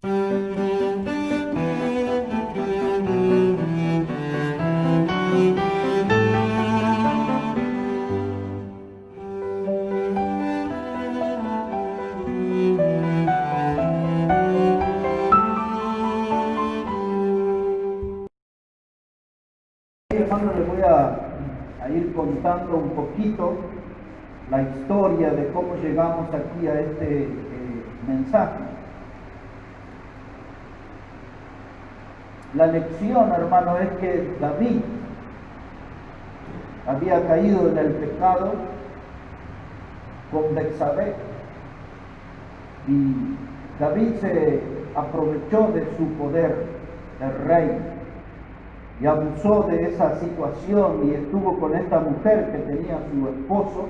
Hermano, les voy a ir contando un poquito la historia de cómo llegamos aquí a este mensaje. La lección, hermano, es que David había caído en el pecado con Betsabé, y David se aprovechó de su poder de rey y abusó de esa situación y estuvo con esta mujer que tenía su esposo,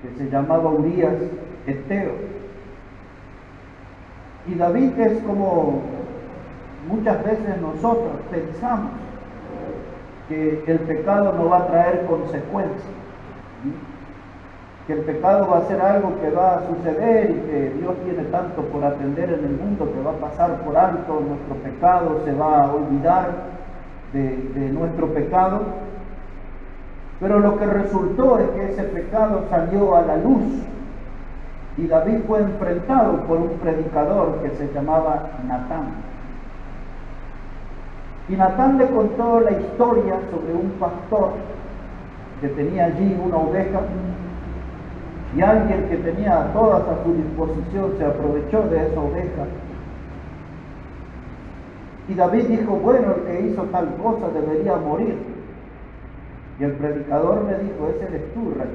que se llamaba Urías Eteo. Y David es como muchas veces nosotros pensamos que el pecado no va a traer consecuencias, ¿sí? Que el pecado va a ser algo que va a suceder y que Dios tiene tanto por atender en el mundo que va a pasar por alto nuestro pecado, se va a olvidar de nuestro pecado. Pero lo que resultó es que ese pecado salió a la luz y David fue enfrentado por un predicador que se llamaba Natán. Y Natán le contó la historia sobre un pastor que tenía allí una oveja, y alguien que tenía todas a su disposición se aprovechó de esa oveja. Y David dijo, bueno, el que hizo tal cosa debería morir. Y el predicador le dijo, ese eres tú, rey.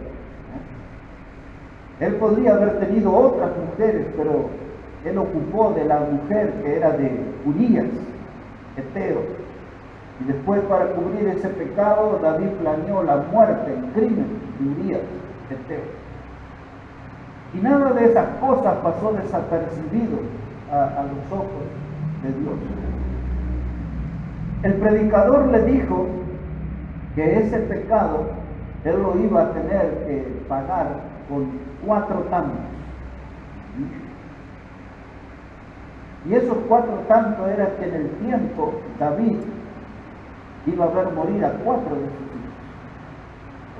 Él podría haber tenido otras mujeres, pero él ocupó de la mujer que era de Urías Eteo. Y después, para cubrir ese pecado, David planeó la muerte, el crimen de Urías Eteo. Y nada de esas cosas pasó desapercibido a los ojos de Dios. El predicador le dijo que ese pecado él lo iba a tener que pagar con 4 tantos. Y esos 4 tantos era que en el tiempo David iba a ver morir a 4 de sus hijos.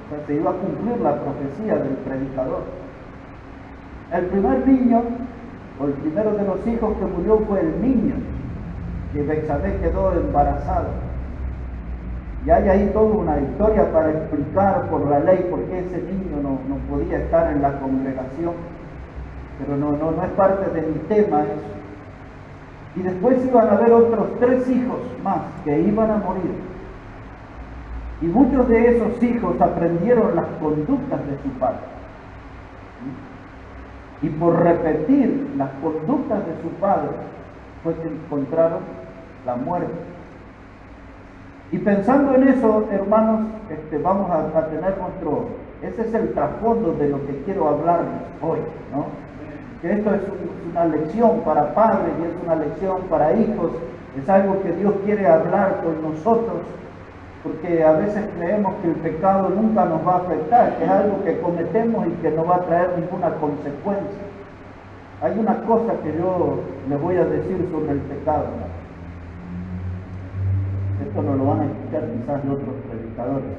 O sea, se iba a cumplir la profecía del predicador. El primer niño, o el primero de los hijos que murió, fue el niño que Betsabé quedó embarazada. Y hay ahí toda una historia para explicar por la ley por qué ese niño no podía estar en la congregación, pero no es parte de mi tema eso. Y después iban a haber otros 3 hijos más que iban a morir. Y muchos de esos hijos aprendieron las conductas de su padre. Y por repetir las conductas de su padre, fue que encontraron la muerte. Y pensando en eso, hermanos, vamos a tener ese es el trasfondo de lo que quiero hablarles hoy, ¿no? Que esto es una lección para padres y es una lección para hijos, es algo que Dios quiere hablar con nosotros, porque a veces creemos que el pecado nunca nos va a afectar, que es algo que cometemos y que no va a traer ninguna consecuencia. Hay una cosa que yo les voy a decir sobre el pecado. Esto no lo van a escuchar quizás de otros predicadores.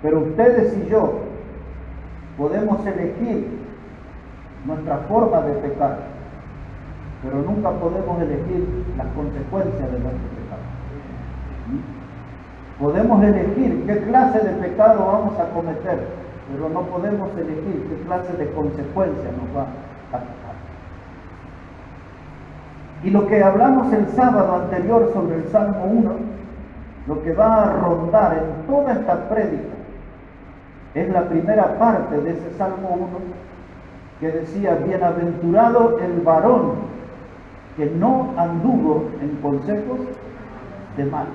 Pero ustedes y yo podemos elegir nuestra forma de pecar, pero nunca podemos elegir las consecuencias de nuestro pecado. Podemos elegir qué clase de pecado vamos a cometer, pero no podemos elegir qué clase de consecuencias nos va a tocar. Y lo que hablamos el sábado anterior sobre el Salmo 1, lo que va a rondar en toda esta prédica, es la primera parte de ese Salmo 1, que decía, bienaventurado el varón que no anduvo en consejos de mal.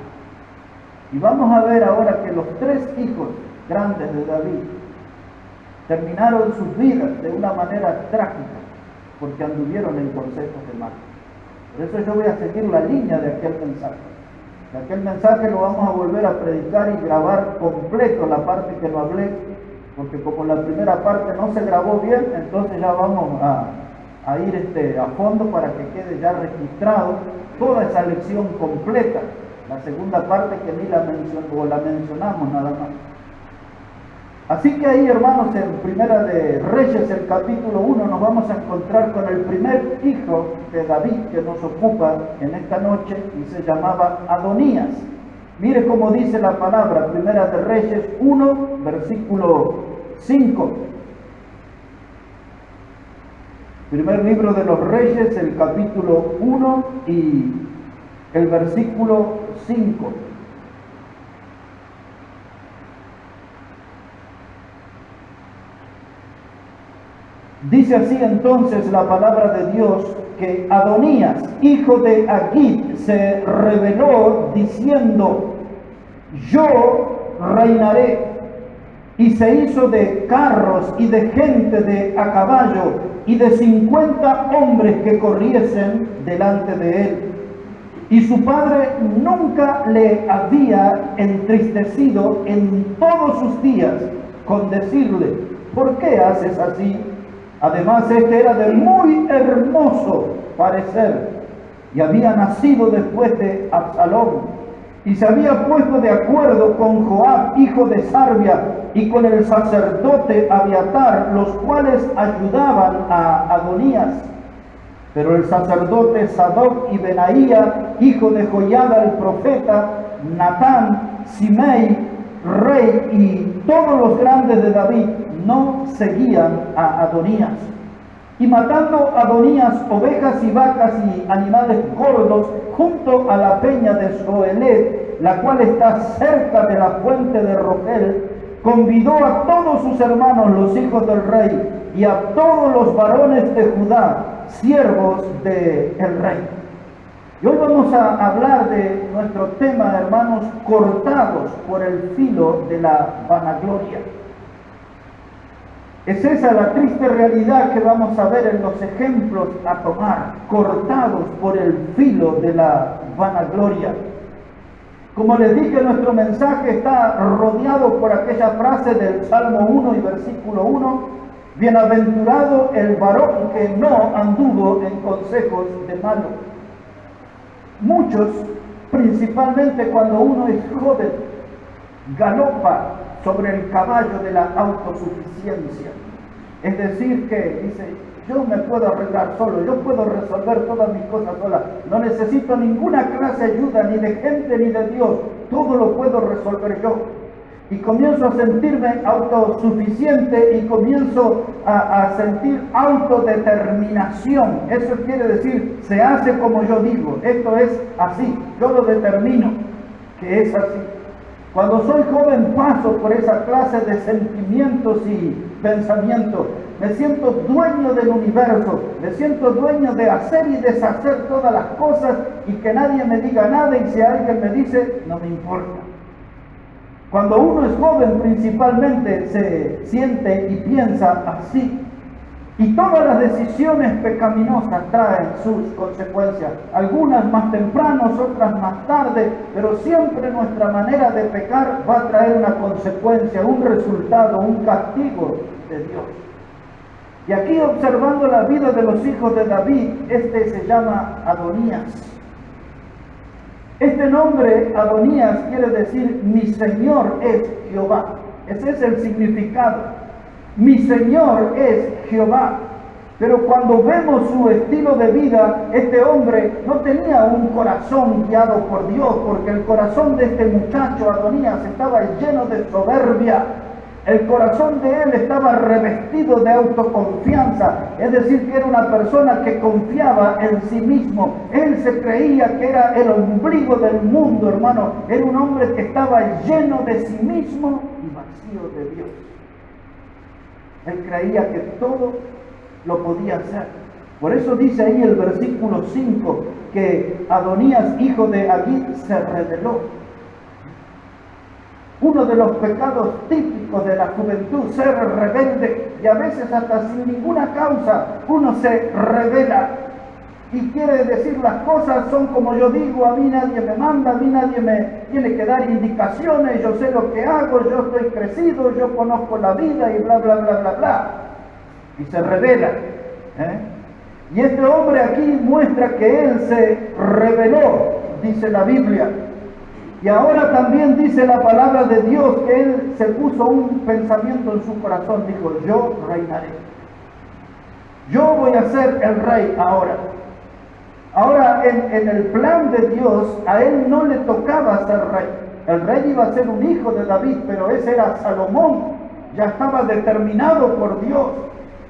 Y vamos a ver ahora que los 3 hijos grandes de David terminaron sus vidas de una manera trágica, porque anduvieron en consejos de mal. Por eso yo voy a seguir la línea de aquel mensaje. De aquel mensaje lo vamos a volver a predicar y grabar completo la parte que no hablé, porque como la primera parte no se grabó bien, entonces ya vamos a ir a fondo para que quede ya registrado toda esa lección completa. La segunda parte que ni la mencionamos nada más. Así que ahí, hermanos, en Primera de Reyes, el capítulo 1, nos vamos a encontrar con el primer hijo de David que nos ocupa en esta noche y se llamaba Adonías. Mire cómo dice la palabra, Primera de Reyes 1, versículo 5. Primer libro de los Reyes, el capítulo 1 y el versículo 5. Dice así entonces la palabra de Dios, que Adonías, hijo de Agit, se rebeló diciendo: yo reinaré. Y se hizo de carros y de gente de a caballo y de 50 hombres que corriesen delante de él. Y su padre nunca le había entristecido en todos sus días con decirle: ¿por qué haces así? Además, este era de muy hermoso parecer y había nacido después de Absalón, y se había puesto de acuerdo con Joab, hijo de Sarvia, y con el sacerdote Abiatar, los cuales ayudaban a Adonías. Pero el sacerdote Sadoc y Benaía, hijo de Joiada el profeta, Natán, Simei, rey, y todos los grandes de David no seguían a Adonías. Y matando Adonías ovejas y vacas y animales gordos junto a la peña de Zoelet, la cual está cerca de la fuente de Rogel, convidó a todos sus hermanos, los hijos del rey, y a todos los varones de Judá, siervos del rey. Y hoy vamos a hablar de nuestro tema, hermanos, cortados por el filo de la vanagloria. Es esa la triste realidad que vamos a ver en los ejemplos a tomar, cortados por el filo de la vanagloria. Como les dije, nuestro mensaje está rodeado por aquella frase del Salmo 1 y versículo 1, bienaventurado el varón que no anduvo en consejos de malo. Muchos, principalmente cuando uno es joven, galopa sobre el caballo de la autosuficiencia. Es decir, que dice: yo me puedo arreglar solo, yo puedo resolver todas mis cosas sola, no necesito ninguna clase de ayuda, ni de gente ni de Dios, todo lo puedo resolver yo. Y comienzo a sentirme autosuficiente y comienzo a sentir autodeterminación. Eso quiere decir, se hace como yo digo, esto es así, yo lo determino que es así. Cuando soy joven paso por esa clase de sentimientos y pensamientos. Me siento dueño del universo, me siento dueño de hacer y deshacer todas las cosas y que nadie me diga nada, y si alguien me dice, no me importa. Cuando uno es joven principalmente se siente y piensa así. Y todas las decisiones pecaminosas traen sus consecuencias, algunas más tempranos, otras más tarde, pero siempre nuestra manera de pecar va a traer una consecuencia, un resultado, un castigo de Dios. Y aquí, observando la vida de los hijos de David, este se llama Adonías. Este nombre, Adonías, quiere decir mi Señor es Jehová. Ese es el significado. Mi Señor es Jehová. Pero cuando vemos su estilo de vida, este hombre no tenía un corazón guiado por Dios, porque el corazón de este muchacho, Adonías, estaba lleno de soberbia. El corazón de él estaba revestido de autoconfianza, es decir, que era una persona que confiaba en sí mismo. Él se creía que era el ombligo del mundo, hermano. Era un hombre que estaba lleno de sí mismo y vacío de Dios. Él creía que todo lo podía hacer. Por eso dice ahí el versículo 5 que Adonías, hijo de Agit, se rebeló. Uno de los pecados típicos de la juventud, ser rebelde, y a veces hasta sin ninguna causa uno se rebela y quiere decir las cosas son como yo digo, a mí nadie me manda, a mí nadie me tiene que dar indicaciones, yo sé lo que hago, yo estoy crecido, yo conozco la vida y bla, bla, bla, bla, bla. Y se rebela. Y este hombre aquí muestra que él se rebeló, dice la Biblia. Y ahora también dice la palabra de Dios que él se puso un pensamiento en su corazón. Dijo, yo reinaré. Yo voy a ser el rey ahora. Ahora, en el plan de Dios, a él no le tocaba ser rey. El rey iba a ser un hijo de David, pero ese era Salomón. Ya estaba determinado por Dios.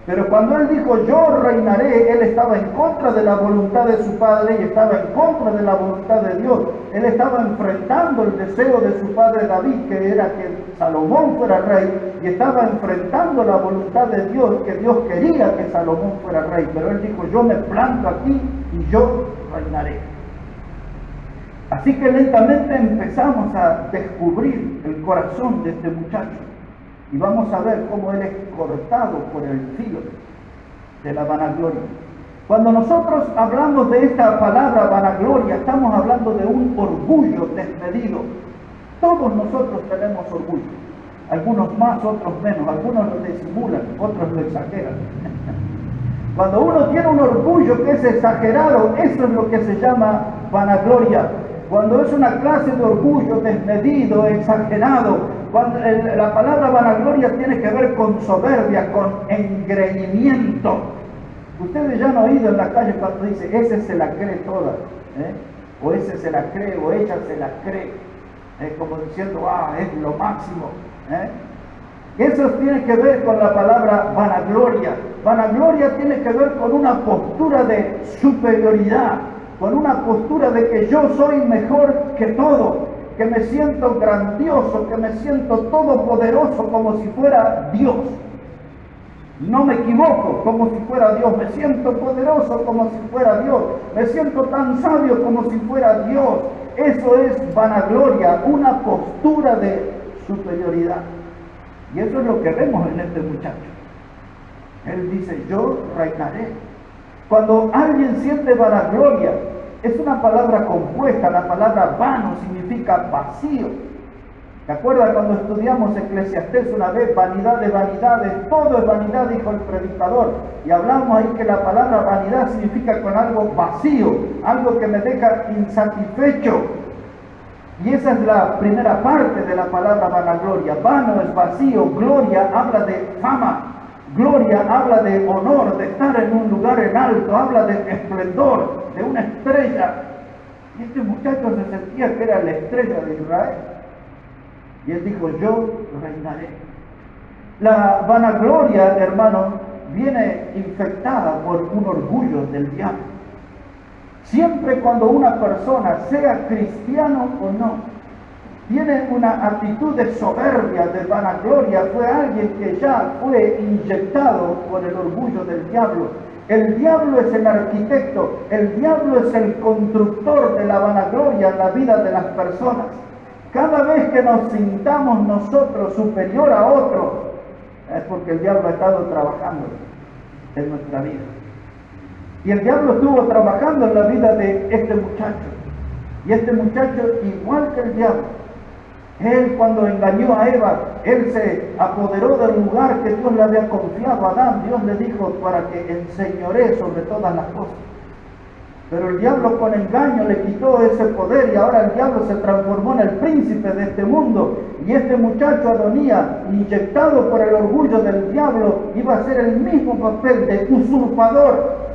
Pero cuando él dijo, yo reinaré, él estaba en contra de la voluntad de su padre y estaba en contra de la voluntad de Dios. Él estaba enfrentando el deseo de su padre David, que era que Salomón fuera rey, y estaba enfrentando la voluntad de Dios, que Dios quería que Salomón fuera rey. Pero él dijo, yo me planto aquí y yo reinaré. Así que lentamente empezamos a descubrir el corazón de este muchacho. Y vamos a ver cómo él es cortado por el filo de la vanagloria. Cuando nosotros hablamos de esta palabra vanagloria, estamos hablando de un orgullo desmedido. Todos nosotros tenemos orgullo. Algunos más, otros menos. Algunos lo disimulan, otros lo exageran. Cuando uno tiene un orgullo que es exagerado, eso es lo que se llama vanagloria. Cuando es una clase de orgullo desmedido, exagerado, cuando la palabra vanagloria tiene que ver con soberbia, con engreimiento. Ustedes ya han oído en la calle cuando dice, ese se la cree toda, o ese se la cree, o ella se la cree, como diciendo, es lo máximo. Eso tiene que ver con la palabra vanagloria. Vanagloria tiene que ver con una postura de superioridad, con una postura de que yo soy mejor que todo, que me siento grandioso, que me siento todopoderoso como si fuera Dios. No me equivoco, como si fuera Dios. Me siento poderoso como si fuera Dios. Me siento tan sabio como si fuera Dios. Eso es vanagloria, una postura de superioridad. Y eso es lo que vemos en este muchacho. Él dice, yo reinaré. Cuando alguien siente vanagloria, es una palabra compuesta. La palabra vano significa vacío. ¿Te acuerdas cuando estudiamos Eclesiastés una vez? Vanidad de vanidades, todo es vanidad, dijo el predicador. Y hablamos ahí que la palabra vanidad significa con algo vacío, algo que me deja insatisfecho. Y esa es la primera parte de la palabra vanagloria. Vano es vacío, gloria habla de fama. Gloria habla de honor, de estar en un lugar en alto, habla de esplendor, de una estrella. Y este muchacho se sentía que era la estrella de Israel. Y él dijo, yo reinaré. La vanagloria, hermano, viene infectada por un orgullo del diablo. Siempre cuando una persona, sea cristiano o no, tiene una actitud de soberbia, de vanagloria, fue alguien que ya fue inyectado por el orgullo del diablo. El diablo es el arquitecto, el diablo es el constructor de la vanagloria en la vida de las personas. Cada vez que nos sintamos nosotros superior a otro, es porque el diablo ha estado trabajando en nuestra vida. Y el diablo estuvo trabajando en la vida de este muchacho. Y este muchacho, igual que el diablo, él cuando engañó a Eva, él se apoderó del lugar que Dios le había confiado a Adán. Dios le dijo para que enseñoree sobre todas las cosas. Pero el diablo con engaño le quitó ese poder y ahora el diablo se transformó en el príncipe de este mundo. Y este muchacho Adonías, inyectado por el orgullo del diablo, iba a hacer el mismo papel de usurpador.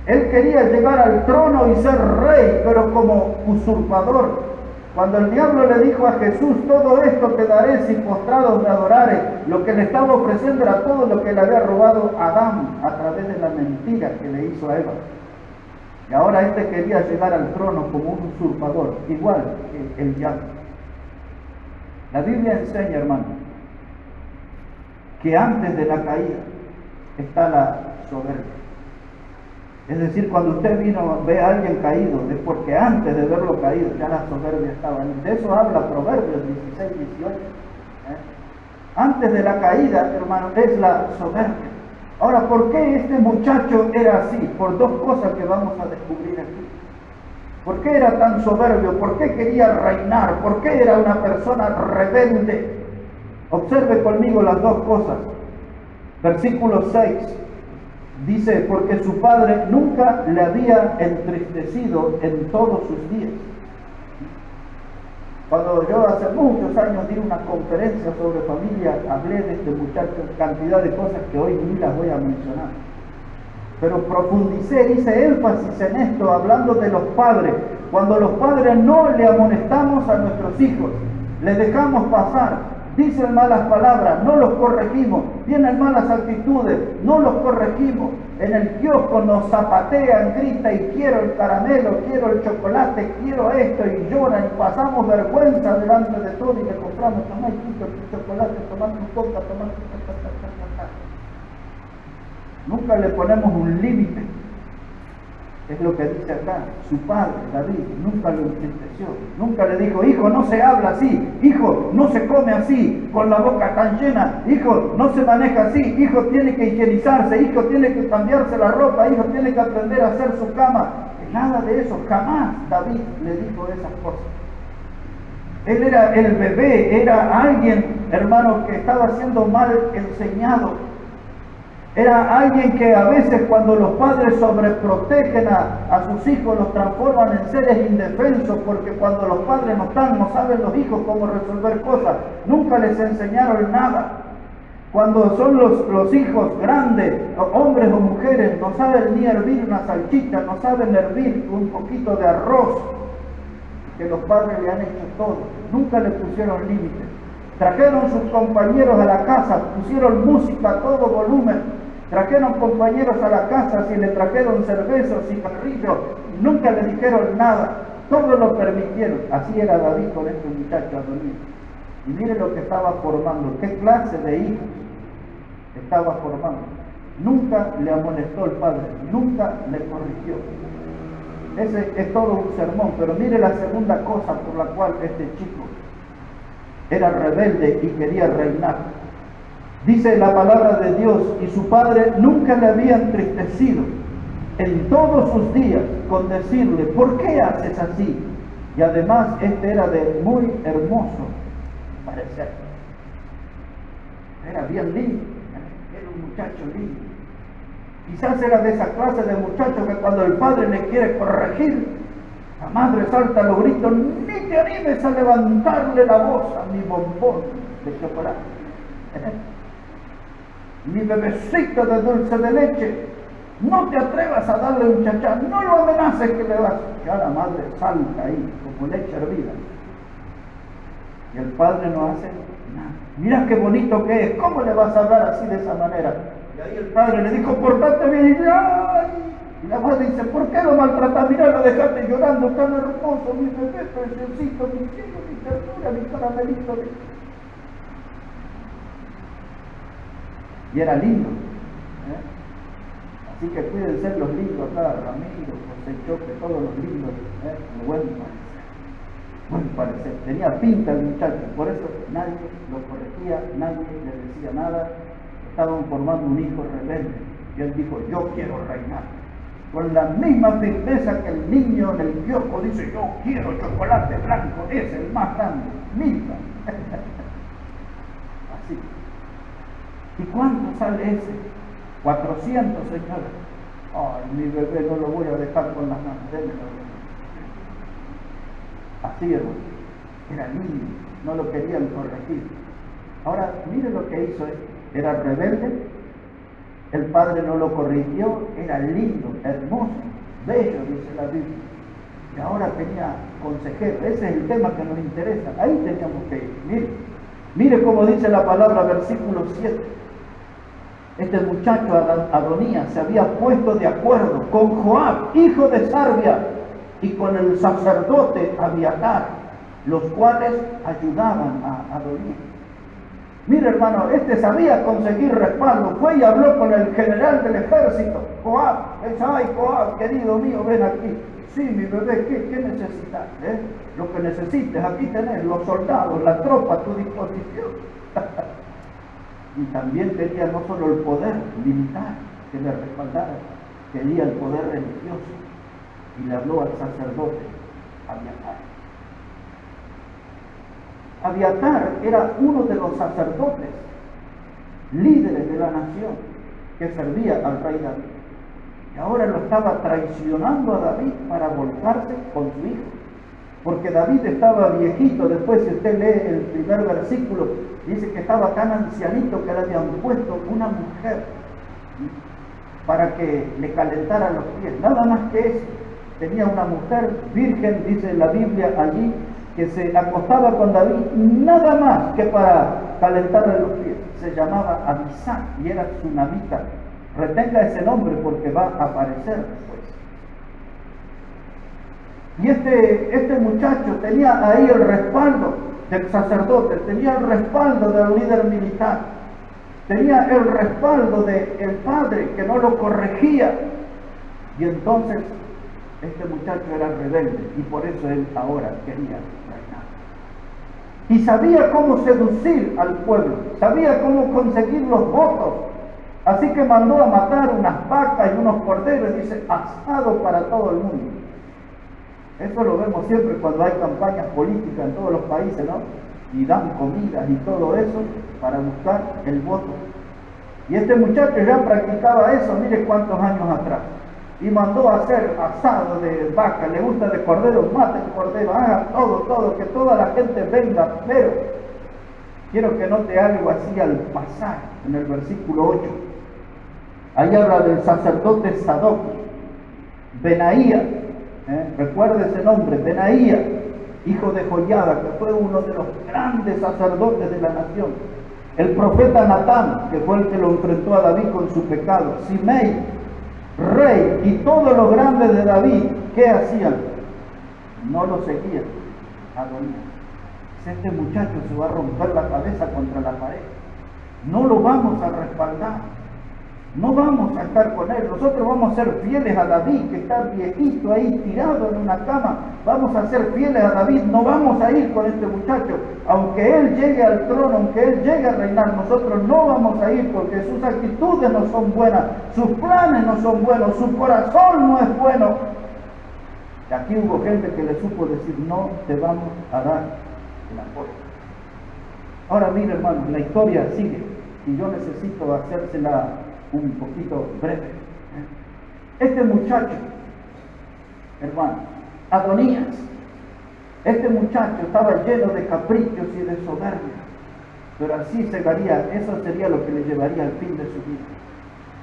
Él quería llegar al trono y ser rey, pero como usurpador. Cuando el diablo le dijo a Jesús, todo esto te daré si postrados me adorares, lo que le estaba ofreciendo era todo lo que le había robado a Adán a través de la mentira que le hizo a Eva. Y ahora este quería llegar al trono como un usurpador, igual que el diablo. La Biblia enseña, hermano, que antes de la caída está la soberbia. Es decir, cuando usted ve a alguien caído, es porque antes de verlo caído ya la soberbia estaba en él. De eso habla Proverbios 16, 18. Antes de la caída, hermano, es la soberbia. Ahora, ¿por qué este muchacho era así? Por dos cosas que vamos a descubrir aquí. ¿Por qué era tan soberbio? ¿Por qué quería reinar? ¿Por qué era una persona rebelde? Observe conmigo las dos cosas. Versículo 6. Dice, porque su padre nunca le había entristecido en todos sus días. Cuando yo hace muchos años di una conferencia sobre familia, hablé de este muchacho, cantidad de cosas que hoy ni las voy a mencionar. Pero profundicé, hice énfasis en esto, hablando de los padres. Cuando los padres no le amonestamos a nuestros hijos, les dejamos pasar, dicen malas palabras, no los corregimos, tienen malas actitudes, no los corregimos. En el kiosco nos zapatean, gritan y quiero el caramelo, quiero el chocolate, quiero esto y lloran y pasamos vergüenza delante de todo y le compramos, tomá tu chocolate, tomá tu coca, tomá tu... Nunca le ponemos un límite. Es lo que dice acá. Su padre, David, nunca lo entristeció. Nunca le dijo, hijo, no se habla así. Hijo, no se come así, con la boca tan llena. Hijo, no se maneja así. Hijo, tiene que higienizarse. Hijo, tiene que cambiarse la ropa. Hijo, tiene que aprender a hacer su cama. Nada de eso. Jamás David le dijo esas cosas. Él era el bebé. Era alguien, hermano, que estaba siendo mal enseñado. Era alguien que a veces cuando los padres sobreprotegen a sus hijos los transforman en seres indefensos, porque cuando los padres no están, no saben los hijos cómo resolver cosas, nunca les enseñaron nada. Cuando son los hijos grandes, hombres o mujeres, no saben ni hervir una salchicha, no saben hervir un poquito de arroz, que los padres le han hecho todo, nunca le pusieron límites. Trajeron sus compañeros a la casa, pusieron música a todo volumen. Trajeron compañeros a la casa, si le trajeron cervezas, cigarrillos, nunca le dijeron nada, todo lo permitieron. Así era David con este muchacho Adonías. Y mire lo que estaba formando, qué clase de hijos estaba formando. Nunca le amonestó el padre, nunca le corrigió. Ese es todo un sermón, pero mire la segunda cosa por la cual este chico era rebelde y quería reinar. Dice la palabra de Dios, y su padre nunca le había entristecido en todos sus días con decirle, ¿por qué haces así? Y además este era de muy hermoso parecer. Era bien lindo, era un muchacho lindo. Quizás era de esa clase de muchacho que cuando el padre le quiere corregir, la madre salta a los gritos, ni te animes a levantarle la voz a mi bombón de chocolate. Mi bebecito de dulce de leche, no te atrevas a darle un chachá, no lo amenaces que le vas. Ya la madre salta ahí, como leche hervida. Y el padre no hace nada. Mira qué bonito que es, ¿cómo le vas a hablar así de esa manera? Y ahí el padre le dijo, portate bien, y la madre dice, ¿por qué lo maltratas? Mira, lo dejaste llorando, tan hermoso, mi bebé preciosito, mi chico, mi ternura, mi caramelito. Y era lindo. Así que cuídense los lindos acá, Ramiro, José Choque, todos los lindos, de buen parecer. Buen parecer. Tenía pinta el muchacho, por eso nadie lo corregía, nadie le decía nada. Estaban formando un hijo rebelde. Y él dijo, yo quiero reinar. Con la misma firmeza que el niño en el kiosco dice, yo quiero chocolate blanco, es el más grande, Milka. Así. ¿Y cuánto sale ese? 400, señores. Ay, mi bebé no lo voy a dejar con las manos. Así, hermano. Era niño, no lo querían corregir. Ahora, mire lo que hizo. Era rebelde, el padre no lo corrigió, era lindo, hermoso, bello, dice la Biblia. Y ahora tenía consejero. Ese es el tema que nos interesa. Ahí teníamos que ir. Mire cómo dice la palabra, versículo 7. Este muchacho Adonías se había puesto de acuerdo con Joab, hijo de Sarvia, y con el sacerdote Abiatar, los cuales ayudaban a Adonías. Mire, hermano, este sabía conseguir respaldo, fue y habló con el general del ejército, Joab. Dice, ay, Joab, querido mío, ven aquí. Sí, mi bebé, ¿qué necesitas? Lo que necesites, aquí tenés los soldados, la tropa a tu disposición. Y también quería no solo el poder militar que le respaldara, quería el poder religioso. Y le habló al sacerdote Abiatar. Abiatar era uno de los sacerdotes, líderes de la nación. que servía al rey David. Y ahora lo estaba traicionando a David para volcarse con su hijo. Porque David estaba viejito. Después, si usted lee el primer versículo, dice que estaba tan ancianito que le habían puesto una mujer para que le calentara los pies. Nada más que eso. Tenía una mujer virgen, dice la Biblia allí, que se acostaba con David nada más que para calentarle los pies. Se llamaba Abisag y era tsunamita. Retenga ese nombre porque va a aparecer después. Y este muchacho tenía ahí el respaldo del sacerdote, tenía el respaldo del líder militar, tenía el respaldo del padre que no lo corregía. Y entonces este muchacho era rebelde y por eso él ahora quería reinar. Y sabía cómo seducir al pueblo, sabía cómo conseguir los votos. Así que mandó a matar unas vacas y unos corderos, y dice, asado para todo el mundo. Eso lo vemos siempre cuando hay campañas políticas en todos los países, ¿no? Y dan comidas y todo eso para buscar el voto. Y este muchacho ya practicaba eso, mire cuántos años atrás. Y mandó a hacer asado de vaca, le gusta de cordero, mate el cordero, haga todo, que toda la gente venga. Pero quiero que note algo así al pasar en el versículo 8. Ahí habla del sacerdote Sadoc, Benaía, recuerde ese nombre, Benaía, hijo de Joiada, que fue uno de los grandes sacerdotes de la nación. El profeta Natán, que fue el que lo enfrentó a David con su pecado. Simei, rey, y todos los grandes de David, ¿qué hacían? No lo seguían, Adonías. Este muchacho se va a romper la cabeza contra la pared. No lo vamos a respaldar. No vamos a estar con él. Nosotros vamos a ser fieles a David, que está viejito ahí tirado en una cama. Vamos a ser fieles a David. No vamos a ir con este muchacho. Aunque él llegue al trono, aunque él llegue a reinar, nosotros no vamos a ir porque sus actitudes no son buenas, sus planes no son buenos, su corazón no es bueno. Y aquí hubo gente que le supo decir, no te vamos a dar el apoyo. Ahora mire, hermanos, la historia sigue y yo necesito hacérsela un poquito breve. Este muchacho, hermano, Adonías, este muchacho estaba lleno de caprichos y de soberbia, pero así sería, eso sería lo que le llevaría al fin de su vida,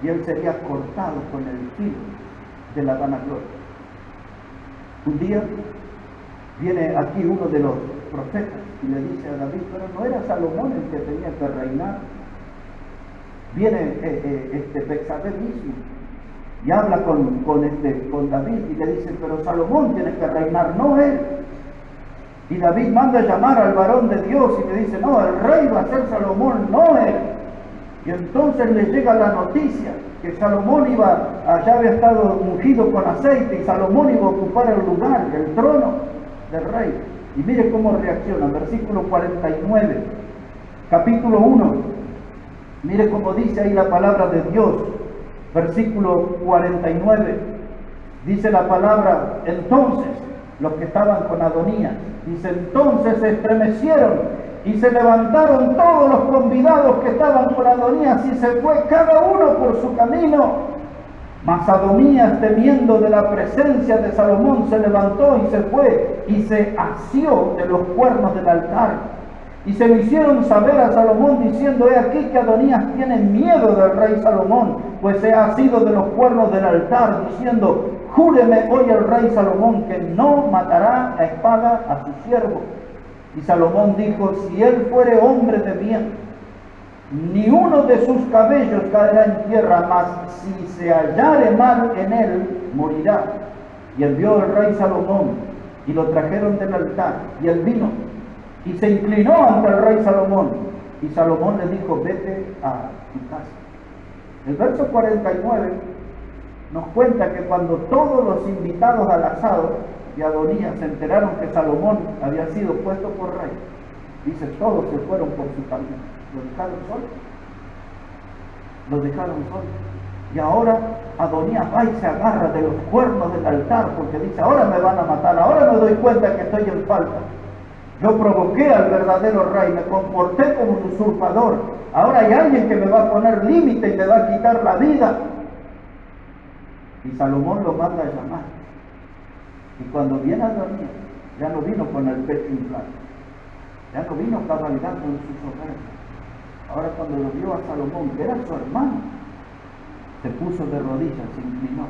y él sería cortado con el filo de la vanagloria. Un día viene aquí uno de los profetas y le dice a David, pero no era Salomón el que tenía que reinar. Viene Betsabé mismo y habla con David y le dice, pero Salomón tiene que reinar, no él. Y David manda a llamar al varón de Dios y le dice, no, el rey va a ser Salomón, no él. Y entonces le llega la noticia que Salomón ya había estado ungido con aceite y Salomón iba a ocupar el lugar, el trono del rey. Y mire cómo reacciona, versículo 49, capítulo 1. Mire cómo dice ahí la palabra de Dios, versículo 49, dice la palabra, entonces, los que estaban con Adonías, dice, entonces se estremecieron y se levantaron todos los convidados que estaban con Adonías y se fue cada uno por su camino. Mas Adonías, temiendo de la presencia de Salomón, se levantó y se fue y se asió de los cuernos del altar. Y se lo hicieron saber a Salomón diciendo, he aquí que Adonías tiene miedo del rey Salomón, pues se ha asido de los cuernos del altar, diciendo, júreme hoy el rey Salomón que no matará a espada a su siervo. Y Salomón dijo, si él fuere hombre de bien, ni uno de sus cabellos caerá en tierra, mas si se hallare mal en él, morirá. Y envió el rey Salomón, y lo trajeron del altar, y él vino, y se inclinó ante el rey Salomón, y Salomón le dijo, vete a tu casa. El verso 49 nos cuenta que cuando todos los invitados al asado de Adonías se enteraron que Salomón había sido puesto por rey, dice, todos se fueron por su camino. Lo dejaron solo. Lo dejaron solo. Y ahora Adonías va y se agarra de los cuernos del altar porque dice, ahora me van a matar, ahora me doy cuenta que estoy en falta. Yo provoqué al verdadero rey, me comporté como un usurpador. Ahora hay alguien que me va a poner límite y me va a quitar la vida. Y Salomón lo manda a llamar. Y cuando viene Adonías, ya no vino con el pecho inflado, ya no vino cabalgando en sus ofertas. Ahora cuando lo vio a Salomón, que era su hermano, se puso de rodillas, se inclinó.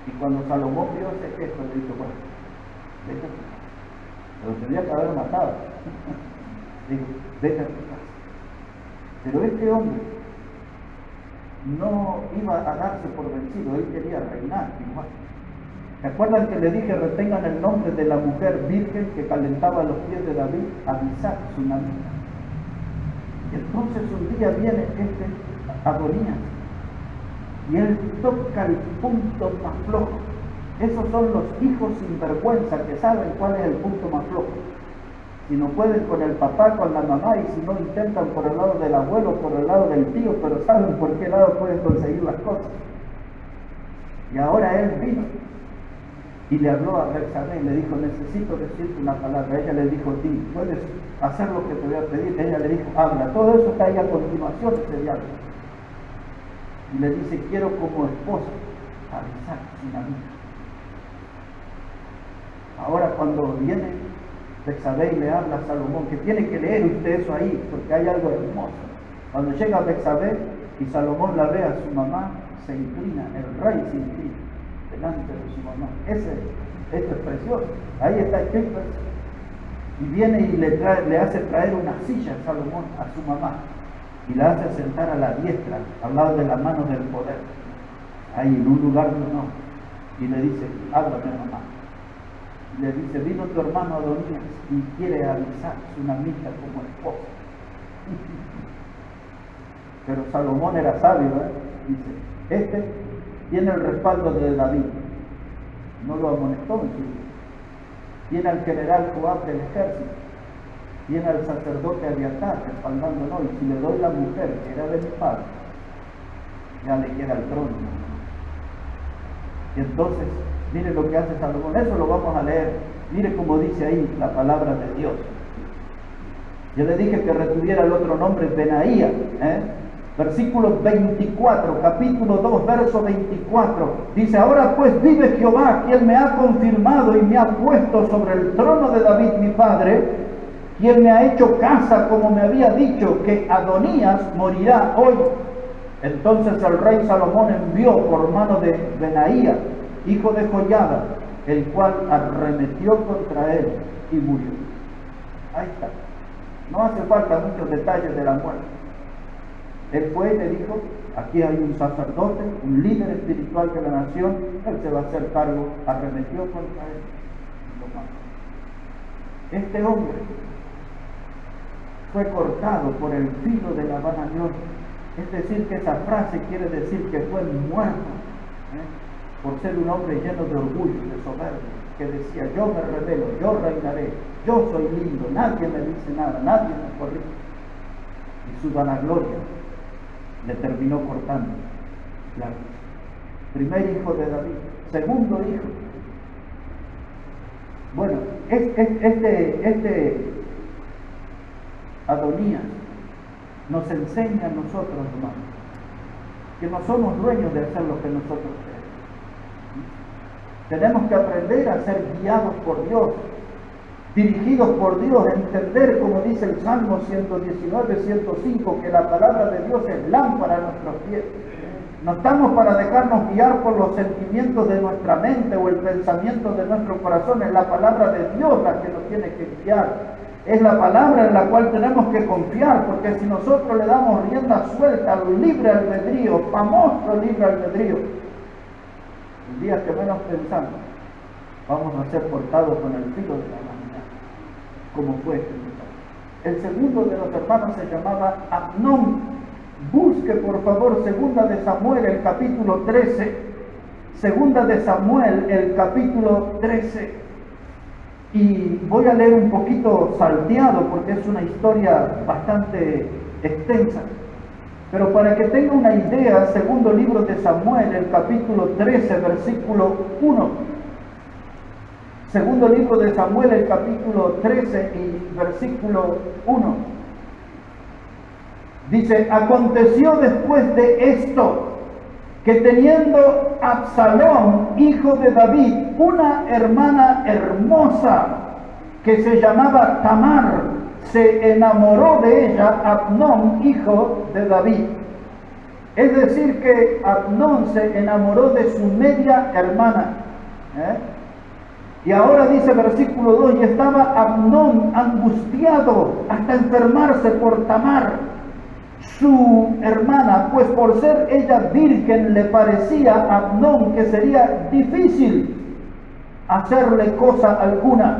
Y cuando Salomón vio ese gesto, le dijo, bueno, vete a tu casa. Pero tenía que haber matado. Dijo, vete a tu casa. Pero este hombre no iba a darse por vencido, él quería reinar igual. ¿Se acuerdan que le dije, retengan el nombre de la mujer virgen que calentaba los pies de David? Abisag, su namita. Y entonces un día viene este Adonías y él toca el punto más flojo. Esos son los hijos sinvergüenza que saben cuál es el punto más flojo. Si no pueden con el papá, con la mamá, y si no intentan por el lado del abuelo, por el lado del tío, pero saben por qué lado pueden conseguir las cosas. Y ahora él vino y le habló a Betsabé y le dijo, necesito decirte una palabra. Ella le dijo, sí, puedes hacer lo que te voy a pedir. Ella le dijo, habla. Todo eso está ahí a continuación, ese diálogo. Y le dice, quiero como esposa a Isaac, sin amiga. Ahora cuando viene Betsabé y le habla a Salomón, que tiene que leer usted eso ahí, porque hay algo hermoso. Cuando llega Betsabé y Salomón la ve a su mamá, se inclina, el rey se inclina delante de su mamá. Esto es precioso. Ahí está escrito eso. Y viene y le hace traer una silla a Salomón, a su mamá, y la hace sentar a la diestra, al lado de la mano del poder, ahí en un lugar de honor. Y le dice, háblame, mamá. Y le dice, vino tu hermano Adonías y quiere avisar su namita como esposa. Pero Salomón era sabio, dice, este tiene el respaldo de David, no lo amonestó en su vida. Tiene al general Joab del ejército, tiene al sacerdote Abiatar respaldándolo, y si le doy la mujer que era de mi padre, ya le queda el trono. Y entonces, mire lo que hace Salomón, eso lo vamos a leer, mire cómo dice ahí la palabra de Dios. Yo le dije que retuviera el otro nombre, Benaía, versículo 24, capítulo 2, verso 24, dice, ahora pues vive Jehová, quien me ha confirmado y me ha puesto sobre el trono de David mi padre, quien me ha hecho casa como me había dicho, que Adonías morirá hoy. Entonces el rey Salomón envió por mano de Benaía, hijo de Joiada, el cual arremetió contra él y murió. Ahí está. No hace falta muchos detalles de la muerte. Él fue y le dijo, aquí hay un sacerdote, un líder espiritual de la nación, él se va a hacer cargo, arremetió contra él y lo mató. Este hombre fue cortado por el filo de la vanagloria, es decir, que esa frase quiere decir que fue muerto, por ser un hombre lleno de orgullo, de soberbia, que decía, yo me rebelo, yo reinaré, yo soy lindo, nadie me dice nada, nadie me corrige. Y su vanagloria le terminó cortando la vida. Primer hijo de David, segundo hijo. Bueno, este Adonías nos enseña a nosotros, hermanos, que no somos dueños de hacer lo que nosotros queremos. Tenemos que aprender a ser guiados por Dios, dirigidos por Dios, entender, como dice el Salmo 119, 105, que la palabra de Dios es lámpara a nuestros pies. No estamos para dejarnos guiar por los sentimientos de nuestra mente o el pensamiento de nuestro corazón, es la palabra de Dios la que nos tiene que guiar. Es la palabra en la cual tenemos que confiar, porque si nosotros le damos rienda suelta al libre albedrío, famoso libre albedrío, el día que menos pensamos, vamos a ser cortados con el filo de la humanidad, como fue este muchacho. El segundo de los hermanos se llamaba Amnón. Busque por favor segunda de Samuel, el capítulo 13, segunda de Samuel, el capítulo 13. Y voy a leer un poquito salteado porque es una historia bastante extensa. Pero para que tenga una idea, segundo libro de Samuel, el capítulo 13, versículo 1. Segundo libro de Samuel, el capítulo 13 y versículo 1. Dice, aconteció después de esto, que teniendo Absalón, hijo de David, una hermana hermosa que se llamaba Tamar, se enamoró de ella Amnón, hijo de David. Es decir, que Amnón se enamoró de su media hermana. Y ahora dice versículo 2, y estaba Amnón angustiado hasta enfermarse por Tamar, su hermana, pues por ser ella virgen le parecía a Amnón que sería difícil hacerle cosa alguna.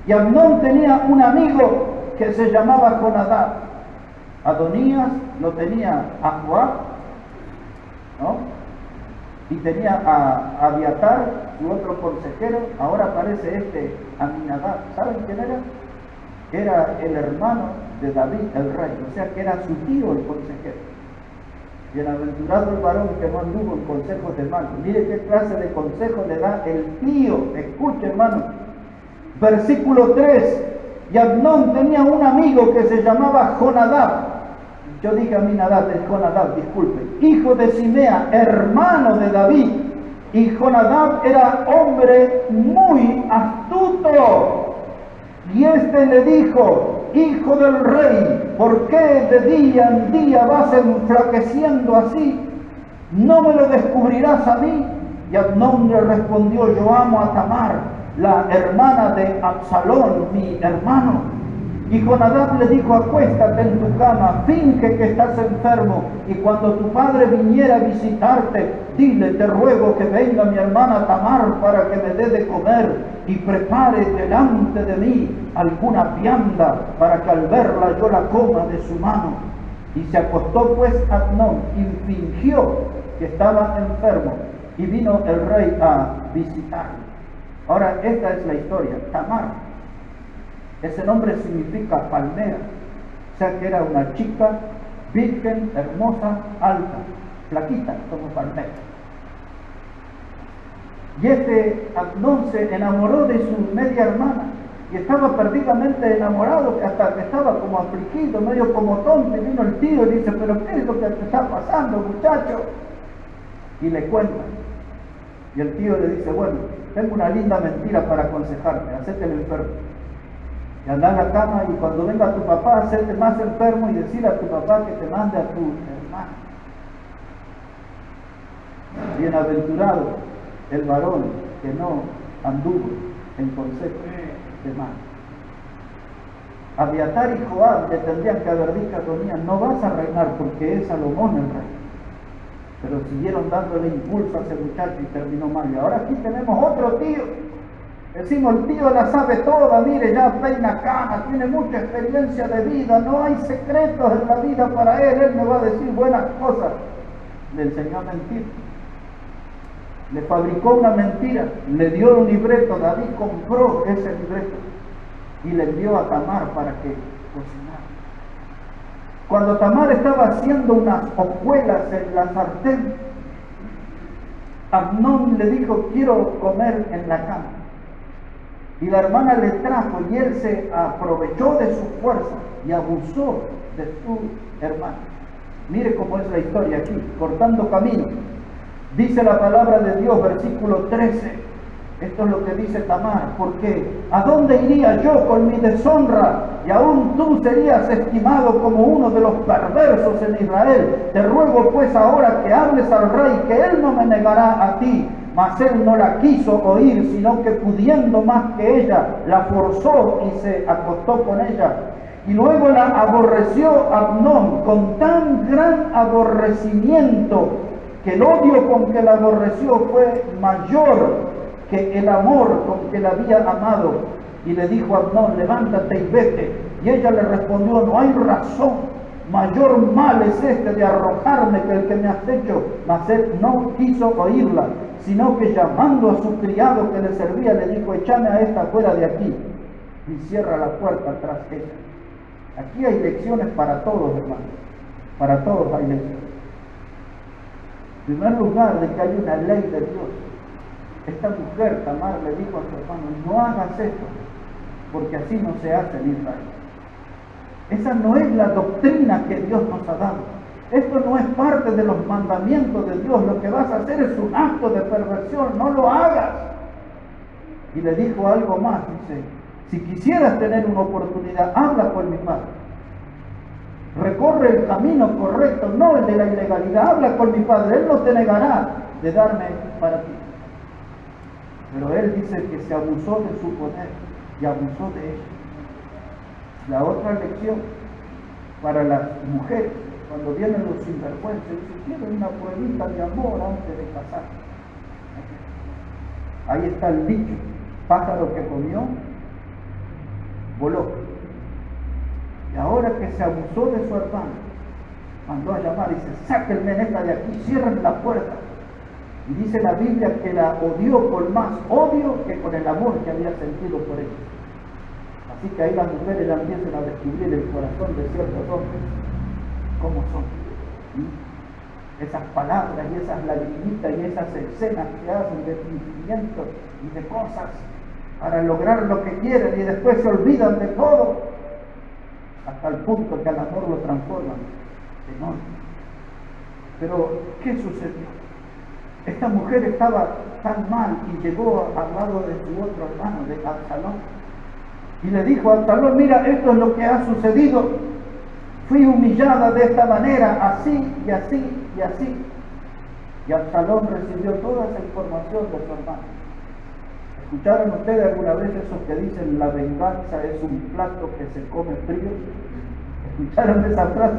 Y Amnón tenía un amigo que se llamaba Jonadab. Adonías lo tenía a Joab, ¿no? Y tenía a Abiatar, su otro consejero. Ahora aparece este Aminadab. ¿Saben quién era? Era el hermano de David, el rey. O sea que era su tío el consejero. Bienaventurado el varón que no anduvo en consejos de malos. Mire qué clase de consejo le da el tío. Escuche, hermano. Versículo 3. Y Amnón tenía un amigo que se llamaba Jonadab. Yo dije Aminadab, es Jonadab, disculpe. Hijo de Simea, hermano de David. Y Jonadab era hombre muy astuto. Y este le dijo, hijo del rey, ¿por qué de día en día vas enflaqueciendo así? ¿No me lo descubrirás a mí? Y Amnón le respondió, yo amo a Tamar, la hermana de Absalón, mi hermano. Y Jonadab le dijo, acuéstate en tu cama, finge que estás enfermo, y cuando tu padre viniera a visitarte, dile, te ruego que venga mi hermana Tamar para que me dé de comer, y prepare delante de mí alguna vianda, para que al verla yo la coma de su mano. Y se acostó pues Amnón, y fingió que estaba enfermo, y vino el rey a visitarlo. Ahora, esta es la historia. Tamar, ese nombre significa palmera, o sea que era una chica virgen, hermosa, alta, flaquita como palmera. Y este Amnón se enamoró de su media hermana y estaba perdidamente enamorado, que hasta que estaba como afligido, medio como tonto, y vino el tío y dice, pero ¿qué es lo que te está pasando, muchacho? Y le cuenta. Y el tío le dice, bueno, tengo una linda mentira para aconsejarte, hacete el enfermo. Y anda a la cama, y cuando venga tu papá, hacerte más enfermo y decirle a tu papá que te mande a tu hermano. Bienaventurado el varón que no anduvo en consejo de mal. Abiatar y Joab le tendrían que haber dicho a Adonías, no vas a reinar porque es Salomón el rey. Pero siguieron dándole impulso a ese muchacho y terminó mal. Y ahora aquí tenemos otro tío. Decimos, el tío la sabe toda, mire, ya peina canas, tiene mucha experiencia de vida, no hay secretos en la vida para él me va a decir buenas cosas. Le enseñó a mentir. Le fabricó una mentira, le dio un libreto, David compró ese libreto y le envió a Tamar para que cocinara. Cuando Tamar estaba haciendo unas hojuelas en la sartén, Amnón le dijo, quiero comer en la cama. Y la hermana le trajo y él se aprovechó de su fuerza y abusó de su hermana. Mire cómo es la historia aquí, cortando camino. Dice la palabra de Dios, versículo 13. Esto es lo que dice Tamar, porque ¿a dónde iría yo con mi deshonra? Y aún tú serías estimado como uno de los perversos en Israel. Te ruego pues ahora que hables al rey, que él no me negará a ti. Mas él no la quiso oír, sino que pudiendo más que ella, la forzó y se acostó con ella. Y luego la aborreció Amnón con tan gran aborrecimiento, que el odio con que la aborreció fue mayor que el amor con que la había amado. Y le dijo a Amnón, levántate y vete. Y ella le respondió, no hay razón. Mayor mal es este de arrojarme que el que me has hecho. Mas él no quiso oírla, sino que llamando a su criado que le servía, le dijo, échame a esta fuera de aquí. Y cierra la puerta tras ella. Aquí hay lecciones para todos, hermanos. Para todos hay lecciones. En primer lugar, de que hay una ley de Dios. esta mujer, Tamar, le dijo a su hermano, no hagas esto, porque así no se hace en Israel. Esa no es la doctrina que Dios nos ha dado. Esto no es parte de los mandamientos de Dios. Lo que vas a hacer es un acto de perversión, no lo hagas. Y le dijo algo más, dice, si quisieras tener una oportunidad, habla con mi padre. Recorre el camino correcto, no el de la ilegalidad. Habla con mi padre, él no te negará de darme para ti. Pero él dice que se abusó de su poder y abusó de ella. La otra lección para las mujeres, cuando vienen los sinvergüenzas, dicen, quiero una pruebita de amor antes de casar. Ahí está el dicho, pájaro que comió, voló. Y ahora que se abusó de su hermano, mandó a llamar y dice, sáquenme esta de aquí, cierren la puerta. Y dice la Biblia que la odió con más odio que con el amor que había sentido por ella. Así que ahí las mujeres ya empiezan a descubrir el corazón de ciertos hombres, cómo son. Esas palabras y esas lagrimitas y esas escenas que hacen de fingimientos y de cosas para lograr lo que quieren y después se olvidan de todo, hasta el punto que al amor lo transforman en odio. Pero, ¿qué sucedió? Esta mujer estaba tan mal y llegó al lado de su otro hermano, de Absalón, y le dijo a Absalón, mira, esto es lo que ha sucedido. Fui humillada de esta manera, así y así y así. Y Absalón recibió toda esa información de su hermano. ¿Escucharon ustedes alguna vez esos que dicen la venganza es un plato que se come frío? ¿Escucharon esa frase?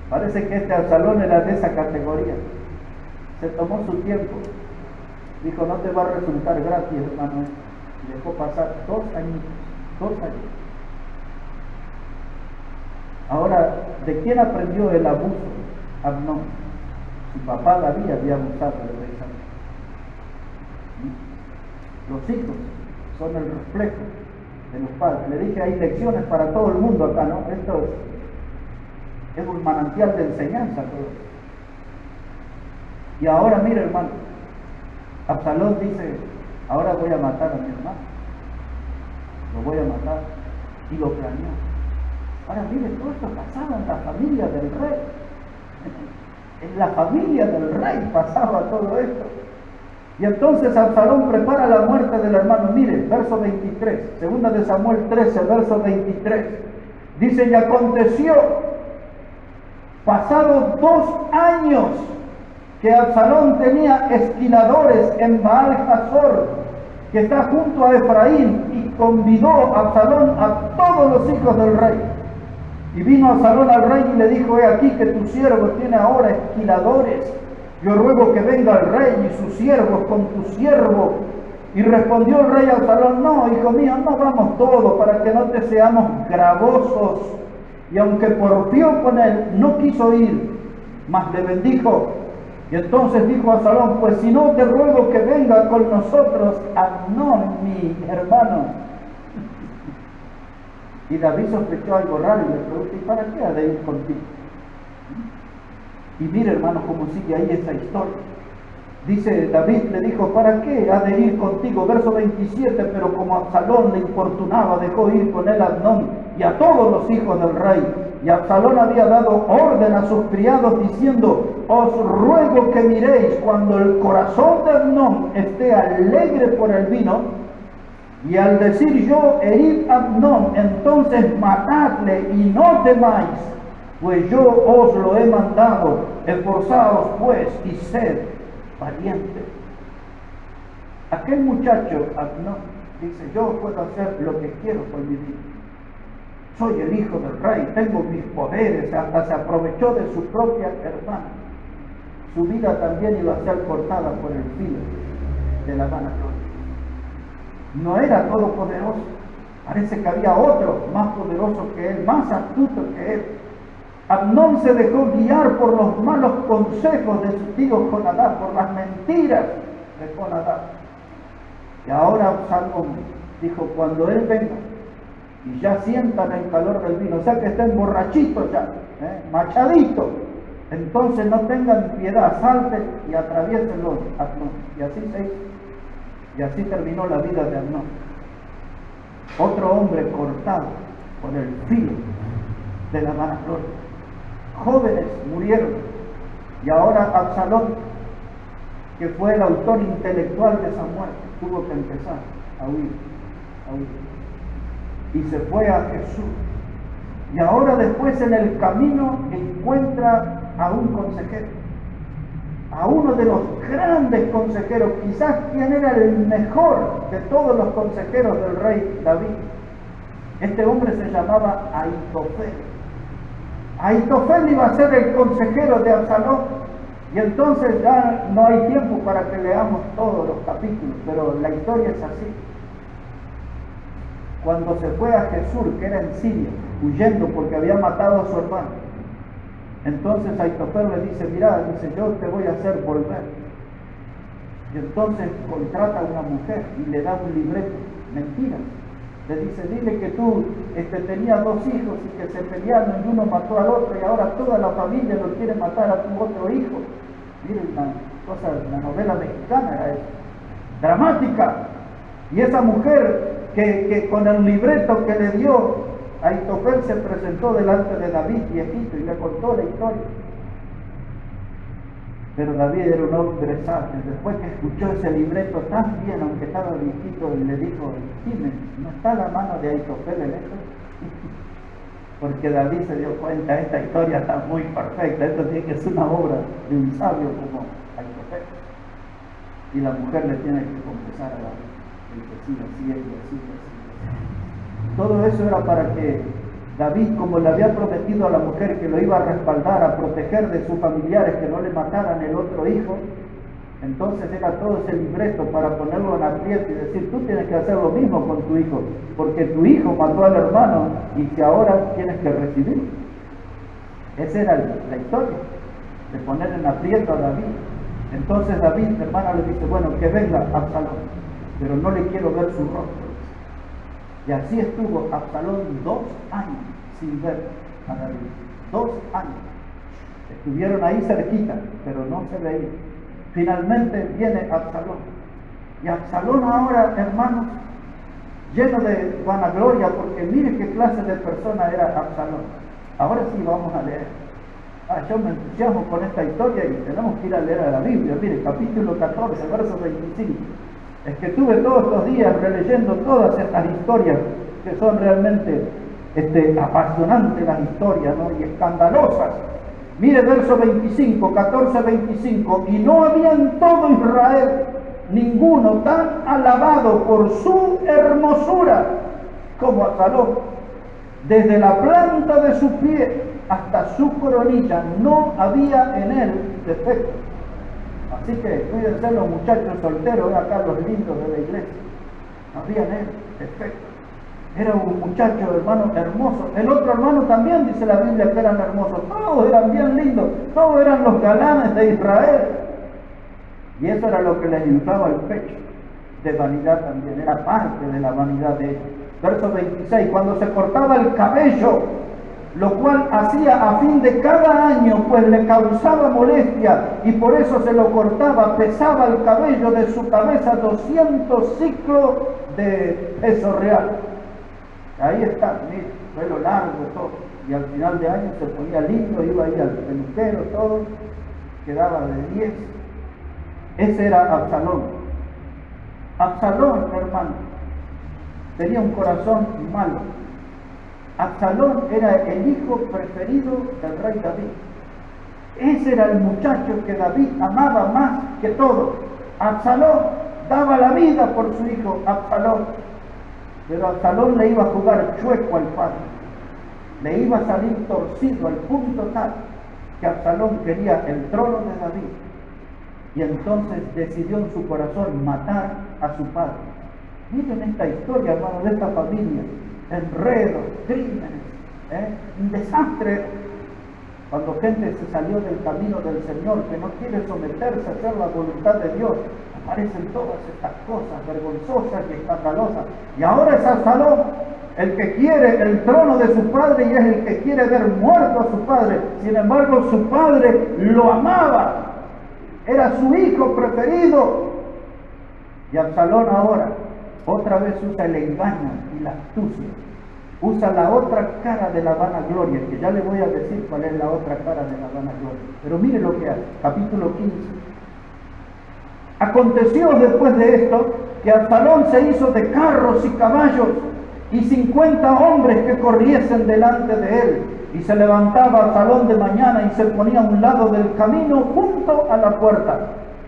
Parece que este Absalón era de esa categoría. Se tomó su tiempo. Dijo, no te va a resultar gratis, hermano. Y dejó pasar 2 años. 2 años. Ahora, ¿de quién aprendió el abuso? Amnón. Su papá David había abusado del rey Saúl. Los hijos son el reflejo de los padres. Le dije, hay lecciones para todo el mundo acá, ¿no? Esto es un manantial de enseñanza todo esto. Y ahora, mire, hermano, Absalón dice, ahora voy a matar a mi hermano. Lo voy a matar. Y lo planeó. Ahora, mire, todo esto pasaba en la familia del rey. En la familia del rey pasaba todo esto. Y entonces Absalón prepara la muerte del hermano. Mire, verso 23, segunda de Samuel 13, verso 23. Dice, y aconteció, pasados 2 años, que Absalón tenía esquiladores en Baal-Hazor, que está junto a Efraín, y convidó a Absalón a todos los hijos del rey. Y vino Absalón al rey y le dijo, he aquí que tu siervo tiene ahora esquiladores. Yo ruego que venga el rey y sus siervos con tu siervo. Y respondió el rey a Absalón, no, hijo mío, no vamos todos para que no te seamos gravosos. Y aunque porfió con él, no quiso ir, mas le bendijo. Y entonces dijo a Absalón, pues si no te ruego que venga con nosotros Amnón, mi hermano. Y David sospechó algo raro y le preguntó, ¿y para qué ha de ir contigo? Y mire, hermano, cómo sigue ahí esa historia. Dice, David le dijo, ¿para qué ha de ir contigo? Verso 27, pero como Absalón le importunaba, dejó ir con él a Amnón y a todos los hijos del rey. Y Absalón había dado orden a sus criados diciendo, os ruego que miréis cuando el corazón de Amnón esté alegre por el vino, y al decir yo, herid a Amnón, entonces matadle y no temáis, pues yo os lo he mandado. Esforzaos pues y sed valientes. Aquel muchacho, Amnón, dice, yo puedo hacer lo que quiero con mi vida. Soy el hijo del rey, tengo mis poderes, hasta se aprovechó de su propia hermana. Su vida también iba a ser cortada por el filo de la vanagloria. No era todopoderoso, parece que había otro más poderoso que él, más astuto que él. Amnón se dejó guiar por los malos consejos de su tío Jonadab, por las mentiras de Jonadab. Y ahora Absalón dijo, cuando él venga y ya sientan el calor del vino, o sea que estén borrachitos ya, machaditos, entonces no tengan piedad, salten y atraviesenlos. Y así se hizo. Y así terminó la vida de Amnón. Otro hombre cortado por el filo de la vanagloria. Jóvenes murieron. Y ahora Absalón, que fue el autor intelectual de esa muerte, tuvo que empezar a huir. Y se fue a Jesús. Y ahora después en el camino encuentra a un consejero, a uno de los grandes consejeros, quizás quien era el mejor de todos los consejeros del rey David. Este hombre se llamaba Ahitofel. Ahitofel iba a ser el consejero de Absalón. Y entonces ya no hay tiempo para que leamos todos los capítulos, pero la historia es así. Cuando se fue a Jesús, que era en Siria, huyendo porque había matado a su hermano, entonces Ahitofel le dice, mira, dice, yo te voy a hacer volver. Y entonces contrata a una mujer y le da un libreto, mentira. Le dice, dile que tú tenías 2 hijos y que se pelearon y uno mató al otro y ahora toda la familia lo quiere matar a tu otro hijo. Miren, una novela mexicana era eso, dramática. Y esa mujer que con el libreto que le dio, Ahitofel se presentó delante de David viejito y le contó la historia. Pero David era un hombre sabio. Después que escuchó ese libreto tan bien, aunque estaba viejito, le dijo, dime, ¿no está la mano de Ahitofel en esto? Porque David se dio cuenta, esta historia está muy perfecta, esto tiene que ser una obra de un sabio como Ahitofel. Y la mujer le tiene que confesar a David, y así. Todo eso era para que David, como le había prometido a la mujer que lo iba a respaldar, a proteger de sus familiares, que no le mataran el otro hijo, entonces era todo ese libreto para ponerlo en aprieto y decir, tú tienes que hacer lo mismo con tu hijo, porque tu hijo mató al hermano y que ahora tienes que recibir. Esa era la historia, de poner en aprieto a David. Entonces David, hermano, le dice, bueno, que venga Absalón, pero no le quiero ver su rostro. Y así estuvo Absalón 2 años sin ver a David. 2 años. Estuvieron ahí cerquita, pero no se veía. Finalmente viene Absalón. Y Absalón ahora, hermanos, lleno de vanagloria, porque mire qué clase de persona era Absalón. Ahora sí vamos a leer. Yo me entusiasmo con esta historia y tenemos que ir a leer a la Biblia. Mire, capítulo 14, verso 25. Es que estuve todos estos días releyendo todas estas historias que son realmente apasionantes las historias, ¿no? Y escandalosas. Mire verso 25, 14-25, y no había en todo Israel ninguno tan alabado por su hermosura como Absalón. Desde la planta de su pie hasta su coronilla no había en él defecto. Así que cuídense los muchachos solteros, acá los lindos de la iglesia. No había en él defecto. Era un muchacho, hermano, hermoso. El otro hermano también dice la Biblia que eran hermosos. Todos eran bien lindos. Todos eran los galanes de Israel. Y eso era lo que les inflaba el pecho. De vanidad también. Era parte de la vanidad de ellos. Verso 26. Cuando se cortaba el cabello, lo cual hacía a fin de cada año, pues le causaba molestia, y por eso se lo cortaba, pesaba el cabello de su cabeza 200 ciclos de peso real. Ahí está, mira, pelo largo, todo. Y al final de año se ponía lindo, iba ahí al peluquero, todo, quedaba de 10. Ese era Absalón. Absalón, hermano, tenía un corazón malo. Absalón era el hijo preferido del rey David. Ese era el muchacho que David amaba más que todo. Absalón daba la vida por su hijo Absalón. Pero Absalón le iba a jugar chueco al padre. Le iba a salir torcido al punto tal que Absalón quería el trono de David. Y entonces decidió en su corazón matar a su padre. Miren esta historia, hermano, de esta familia. Enredos, crímenes, un desastre. Cuando gente se salió del camino del Señor, que no quiere someterse a hacer la voluntad de Dios, aparecen todas estas cosas vergonzosas y escandalosas. Y ahora es Absalón el que quiere el trono de su padre y es el que quiere ver muerto a su padre. Sin embargo, su padre lo amaba, era su hijo preferido. Y Absalón ahora otra vez usa el engaño y la astucia. Usa la otra cara de la vanagloria, que ya le voy a decir cuál es la otra cara de la vanagloria. Pero mire lo que hace, capítulo 15. Aconteció después de esto que Absalón se hizo de carros y caballos y 50 hombres que corriesen delante de él. Y se levantaba Absalón de mañana y se ponía a un lado del camino junto a la puerta.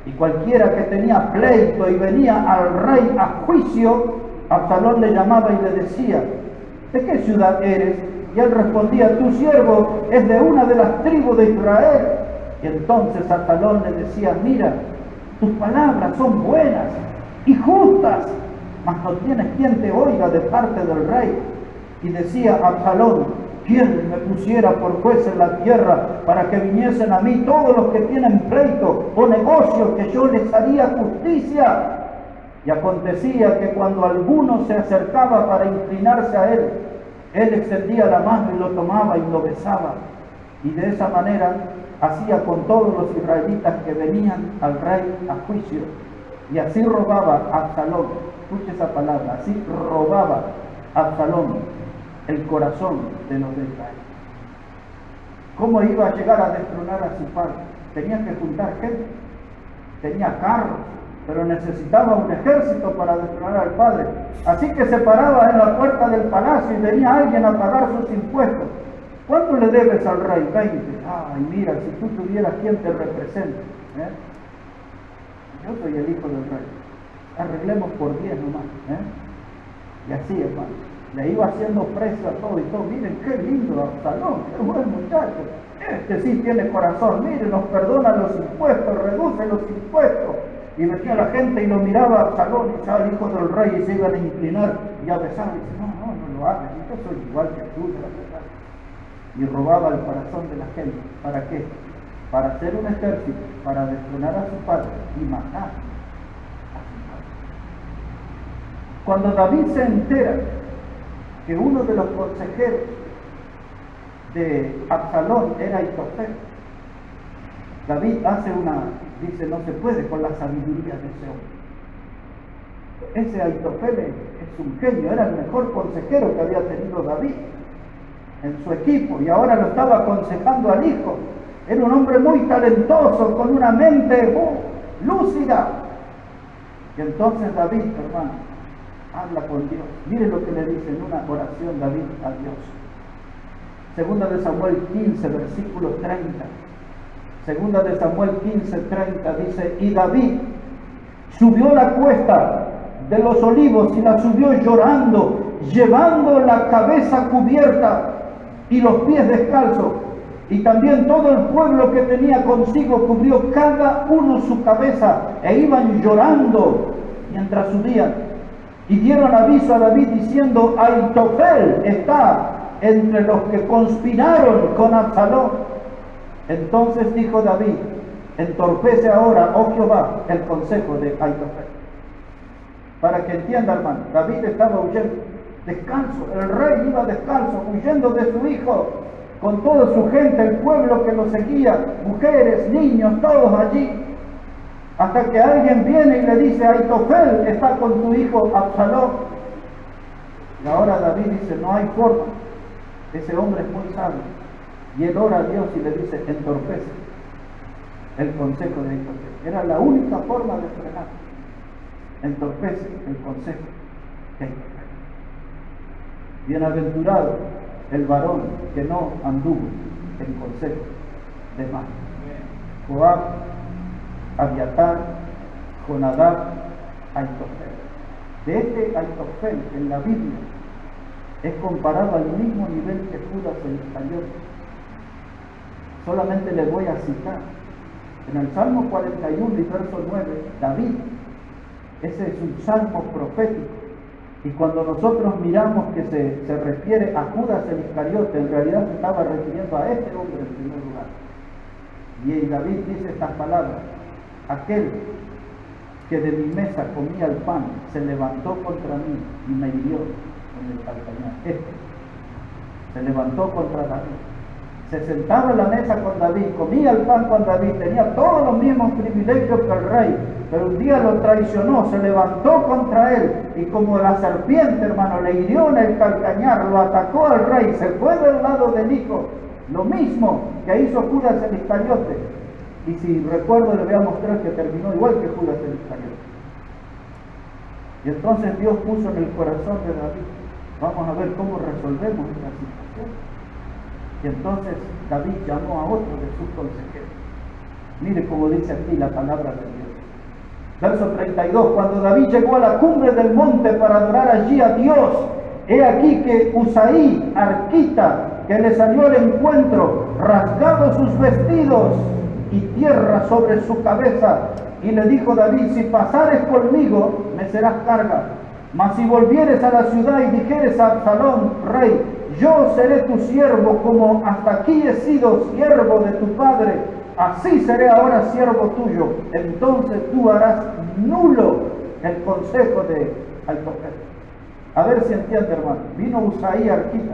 Y cualquiera que tenía pleito y venía al rey a juicio, Absalón le llamaba y le decía: ¿de qué ciudad eres? Y él respondía: tu siervo es de una de las tribus de Israel. Y entonces Absalón le decía: mira, tus palabras son buenas y justas, mas no tienes quien te oiga de parte del rey. Y decía Absalón: ¿quién me pusiera por juez en la tierra para que viniesen a mí todos los que tienen pleito o negocio, que yo les haría justicia? Y acontecía que cuando alguno se acercaba para inclinarse a él, él extendía la mano y lo tomaba y lo besaba. Y de esa manera hacía con todos los israelitas que venían al rey a juicio. Y así robaba Absalón, escuche esa palabra, así robaba Absalón el corazón de los de Israel. ¿Cómo iba a llegar a destronar a su padre? Tenía que juntar gente, tenía carros, pero necesitaba un ejército para destronar al padre. Así que se paraba en la puerta del palacio y venía alguien a pagar sus impuestos. ¿Cuánto le debes al rey? 20. Ay, mira, si tú tuvieras quien te represente. Yo soy el hijo del rey. Arreglemos por 10 nomás. Y así, hermano, le iba haciendo precio a todo y todo. Miren qué lindo Absalón, qué buen muchacho. Este sí tiene corazón. Miren, nos perdona los impuestos, reduce los impuestos. Y venía la gente y lo miraba a Absalón y estaba el hijo del rey y se iban a inclinar y a besar. Y dice: no lo hagas, yo soy igual que tú, de la verdad. Y robaba el corazón de la gente. ¿Para qué? Para hacer un ejército, para destronar a su padre y matar a su padre. Cuando David se entera que uno de los consejeros de Absalón era Aitofel, David dice: no se puede con la sabiduría de ese hombre. Ese Aitofel es un genio, era el mejor consejero que había tenido David en su equipo, y ahora lo estaba aconsejando al hijo. Era un hombre muy talentoso, con una mente lúcida. Y entonces David, hermano, habla con Dios. Mire lo que le dice en una oración David a Dios. Segunda de Samuel 15, versículo 30. Segunda de Samuel 15, 30 dice: y David subió la cuesta de los olivos y la subió llorando, llevando la cabeza cubierta y los pies descalzos. Y también todo el pueblo que tenía consigo cubrió cada uno su cabeza e iban llorando mientras subían. Y dieron aviso a David diciendo: Aitofel está entre los que conspiraron con Absalón. Entonces dijo David: entorpece ahora, oh Jehová, el consejo de Aitofel. Para que entienda, hermano, David estaba huyendo, descalzo. El rey iba descalzo, huyendo de su hijo, con toda su gente, el pueblo que lo seguía, mujeres, niños, todos allí. Hasta que alguien viene y le dice: Aitofel está con tu hijo Absalón. Y ahora David dice: no hay forma, ese hombre es muy sabio. Y él ora a Dios y le dice: entorpece el consejo de Aitofel. Era la única forma de frenar. Entorpece el consejo de Aitofel. Bienaventurado el varón que no anduvo en consejo de mal. Joab, Abiatar, Jonadab, Aitofel. De este Aitofel en la Biblia es comparado al mismo nivel que Judas el Iscariote. Solamente le voy a citar. En el Salmo 41 y verso 9, David, ese es un salmo profético. Y cuando nosotros miramos que se refiere a Judas el Iscariote, en realidad se estaba refiriendo a este hombre en primer lugar. Y David dice estas palabras: aquel que de mi mesa comía el pan se levantó contra mí y me hirió en el calcañar. Se levantó contra David. Se sentaba en la mesa con David, comía el pan con David, tenía todos los mismos privilegios que el rey, pero un día lo traicionó, se levantó contra él y como la serpiente, hermano, le hirió en el calcañar, lo atacó al rey, se fue del lado del hijo, lo mismo que hizo Judas el Iscariote. Y si recuerdo le voy a mostrar que terminó igual que Judas el Iscariote. Y entonces Dios puso en el corazón de David, vamos a ver cómo resolvemos esta situación. Y entonces David llamó a otro de sus consejeros. Mire cómo dice aquí la palabra de Dios. Verso 32, cuando David llegó a la cumbre del monte para adorar allí a Dios, he aquí que Usaí, arquita, que le salió al encuentro, rasgado sus vestidos y tierra sobre su cabeza, y le dijo David, si pasares conmigo, me serás carga, mas si volvieres a la ciudad y dijeres a Absalón, rey, yo seré tu siervo, como hasta aquí he sido siervo de tu padre, así seré ahora siervo tuyo. Entonces tú harás nulo el consejo de Aitofel. A ver si entiende, hermano. Vino Usaí arquita,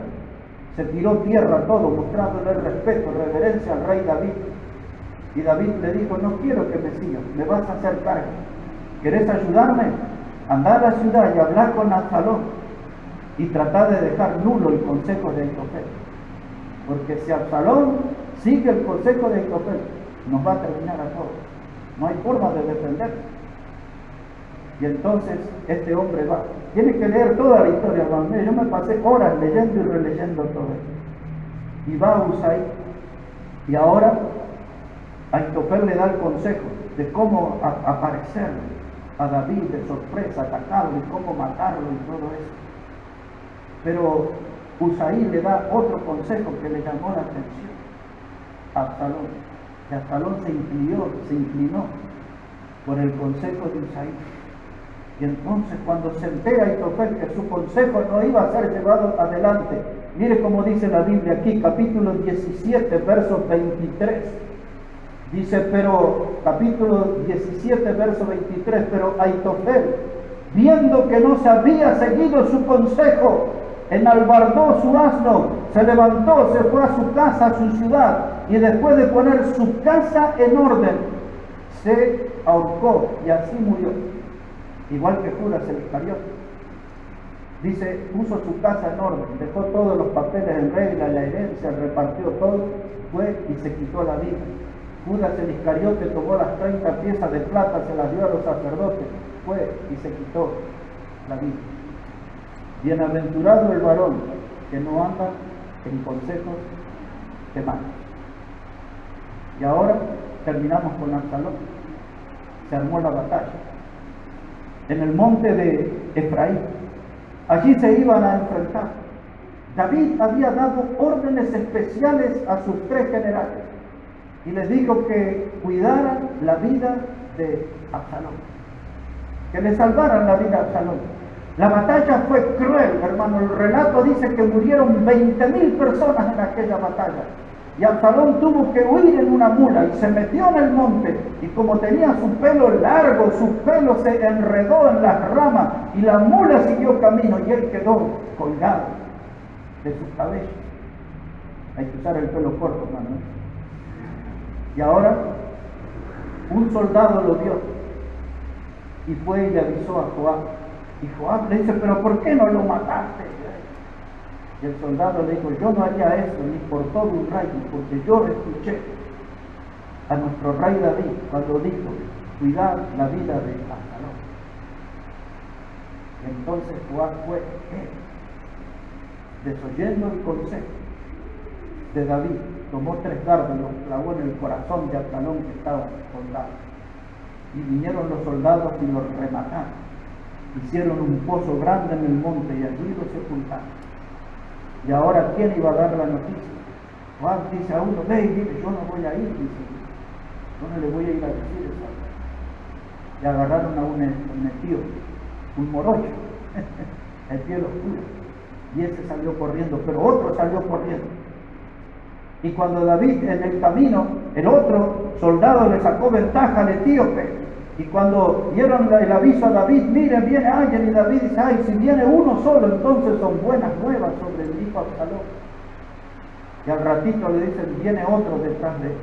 se tiró tierra todo, mostrándole respeto, reverencia al rey David. Y David le dijo, no quiero que me sigas, me vas a hacer cargo. ¿Querés ayudarme? Andá a la ciudad y hablar con Absalón y tratar de dejar nulo el consejo de Aitofel. Porque si Absalón sigue el consejo de Aitofel, nos va a terminar a todos. No hay forma de defenderse. Y entonces este hombre va. Tiene que leer toda la historia, hermano. Yo me pasé horas leyendo y releyendo todo esto. Y va a Usaí. Y ahora Aitofel le da el consejo de cómo aparecer a David de sorpresa, atacarlo y cómo matarlo y todo eso. Pero Usaí le da otro consejo que le llamó la atención a Absalón. Y Absalón se inclinó por el consejo de Usaí. Y entonces cuando se entera Aitofel que su consejo no iba a ser llevado adelante, mire cómo dice la Biblia aquí, capítulo 17, verso 23. Dice, pero, capítulo 17, verso 23, pero Aitofel, viendo que no se había seguido su consejo, enalbardó su asno, se levantó, se fue a su casa, a su ciudad, y después de poner su casa en orden, se ahorcó y así murió. Igual que Judas el Iscariote. Dice, puso su casa en orden, dejó todos los papeles en regla, la herencia, repartió todo, fue y se quitó la vida. Judas el Iscariote tomó las 30 piezas de plata, se las dio a los sacerdotes, fue y se quitó la vida. Bienaventurado el varón que no anda en consejos de malos. Y ahora terminamos con Absalón. Se armó la batalla en el monte de Efraín. Allí se iban a enfrentar. David había dado órdenes especiales a sus 3 generales y les dijo que cuidaran la vida de Absalón, que le salvaran la vida a Absalón. La batalla fue cruel, hermano. El relato dice que murieron 20.000 personas en aquella batalla. Y Absalón tuvo que huir en una mula y se metió en el monte. Y como tenía su pelo largo, su pelo se enredó en las ramas y la mula siguió camino y él quedó colgado de sus cabellos. Hay que usar el pelo corto, hermano. Y ahora un soldado lo vio y fue y le avisó a Joab. Y Joab le dice, pero ¿por qué no lo mataste? Y el soldado le dijo, yo no haría eso ni por todo un reino, porque yo escuché a nuestro rey David cuando dijo, cuidar la vida de Absalón. Y entonces Joab fue él, desoyendo el consejo de David, tomó 3 dardos, los clavó en el corazón de Absalón que estaba soldado. Y vinieron los soldados y los remataron. Hicieron un pozo grande en el monte y allí lo sepultaron. Y ahora, ¿quién iba a dar la noticia? Juan dice a uno, ve y dile, yo no voy a ir, dice, yo no le voy a ir a decir eso. Y agarraron a un tío, un morocho, el piel oscuro, y ese salió corriendo, pero otro salió corriendo. Y cuando David en el camino, el otro soldado le sacó ventaja al etíope. Y cuando dieron el aviso a David, miren, viene alguien, y David dice, ay, si viene uno solo, entonces son buenas nuevas sobre el hijo Absalón. Y al ratito le dicen, viene otro detrás de él.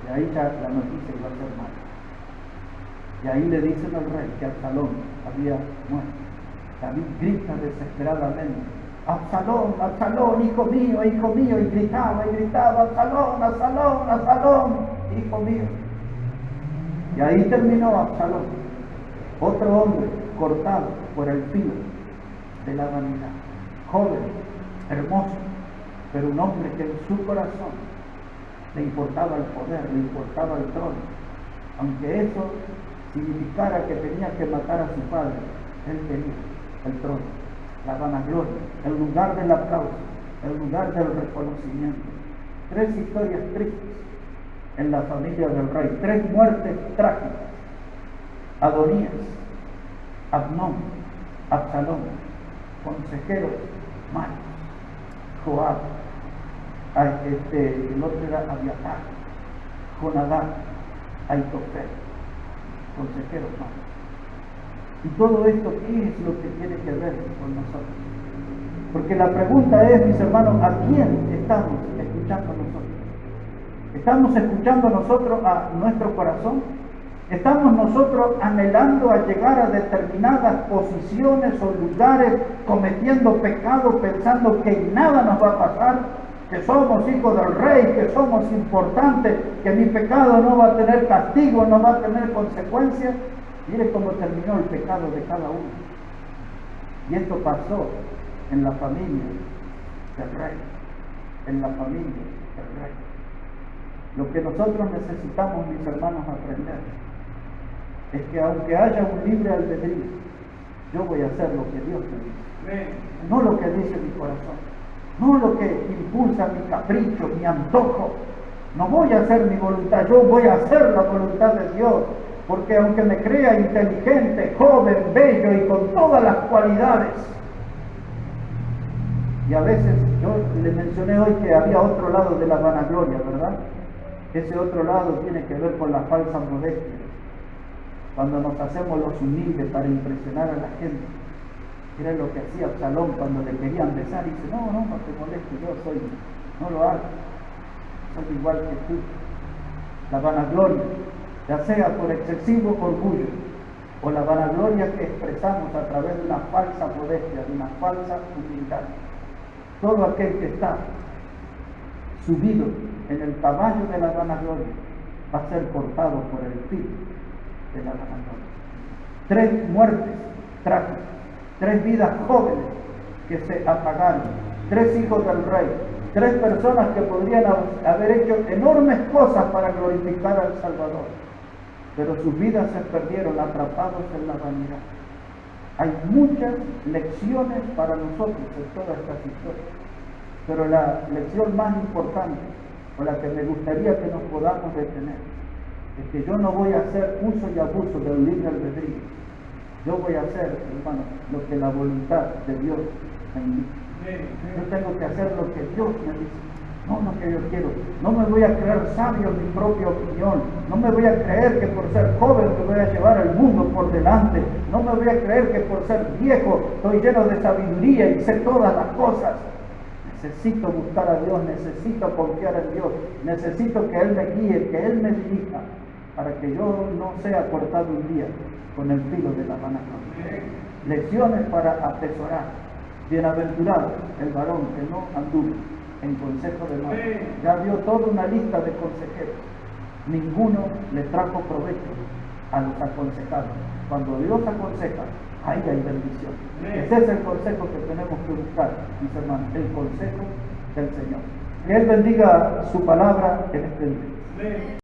Y ahí ya la noticia iba a ser mala. Y ahí le dicen al rey que Absalón había muerto. David grita desesperadamente: Absalón, Absalón, hijo mío, y gritaba, Absalón, Absalón, Absalón, hijo mío. Y ahí terminó Absalón, otro hombre cortado por el filo de la vanidad, joven, hermoso, pero un hombre que en su corazón le importaba el poder, le importaba el trono, aunque eso significara que tenía que matar a su padre. Él quería el trono, la vanagloria, el lugar del aplauso, el lugar del reconocimiento. 3 historias tristes en la familia del rey, 3 muertes trágicas: Adonías, Abnón, Absalón, consejeros malos, Joab, el otro era Abiatar, Jonadab, Aitofel, consejeros malos. Y todo esto, ¿qué es lo que tiene que ver con nosotros? Porque la pregunta es, mis hermanos, ¿a quién estamos escuchando nosotros? ¿Estamos escuchando nosotros a nuestro corazón? ¿Estamos nosotros anhelando a llegar a determinadas posiciones o lugares, cometiendo pecado, pensando que nada nos va a pasar, que somos hijos del rey, que somos importantes, que mi pecado no va a tener castigo, no va a tener consecuencias? Mire cómo terminó el pecado de cada uno. Y esto pasó en la familia del rey, en la familia del rey. Lo que nosotros necesitamos, mis hermanos, aprender es que aunque haya un libre albedrío, yo voy a hacer lo que Dios me dice, no lo que dice mi corazón, no lo que impulsa mi capricho, mi antojo. No voy a hacer mi voluntad, yo voy a hacer la voluntad de Dios, porque aunque me crea inteligente, joven, bello y con todas las cualidades, y a veces yo le mencioné hoy que había otro lado de la vanagloria, ¿verdad? Ese otro lado tiene que ver con la falsa modestia, cuando nos hacemos los humildes para impresionar a la gente. Era lo que hacía Absalón cuando le querían besar, y dice: no te molestes, no lo hago, soy igual que tú. La vanagloria, ya sea por excesivo orgullo o la vanagloria que expresamos a través de una falsa modestia, de una falsa humildad. Todo aquel que está subido en el caballo de la vanagloria va a ser cortado por el filo de la vanagloria. 3 muertes trágicas, 3 vidas jóvenes que se apagaron, 3 hijos del rey, 3 personas que podrían haber hecho enormes cosas para glorificar al Salvador, pero sus vidas se perdieron atrapados en la vanidad. Hay muchas lecciones para nosotros en todas estas historias, pero la lección más importante, o la que me gustaría que nos podamos detener, es que yo no voy a hacer uso y abuso del libre albedrío. Yo voy a hacer, hermano, lo que la voluntad de Dios me indica. Yo tengo que hacer lo que Dios me dice, no lo que yo quiero. No me voy a creer sabio en mi propia opinión. No me voy a creer que por ser joven me voy a llevar al mundo por delante. No me voy a creer que por ser viejo estoy lleno de sabiduría y sé todas las cosas. Necesito buscar a Dios, necesito confiar en Dios, necesito que Él me guíe, que Él me dirija, para que yo no sea cortado un día con el filo de la vanagloria. Lecciones para atesorar. Bienaventurado el varón que no anduvo en consejo de mal. Ya dio toda una lista de consejeros. Ninguno le trajo provecho a los aconsejados. Cuando Dios aconseja, ahí hay bendición. Ese es el consejo que tenemos que buscar, mis hermanos, el consejo del Señor. Que Él bendiga su palabra en este día.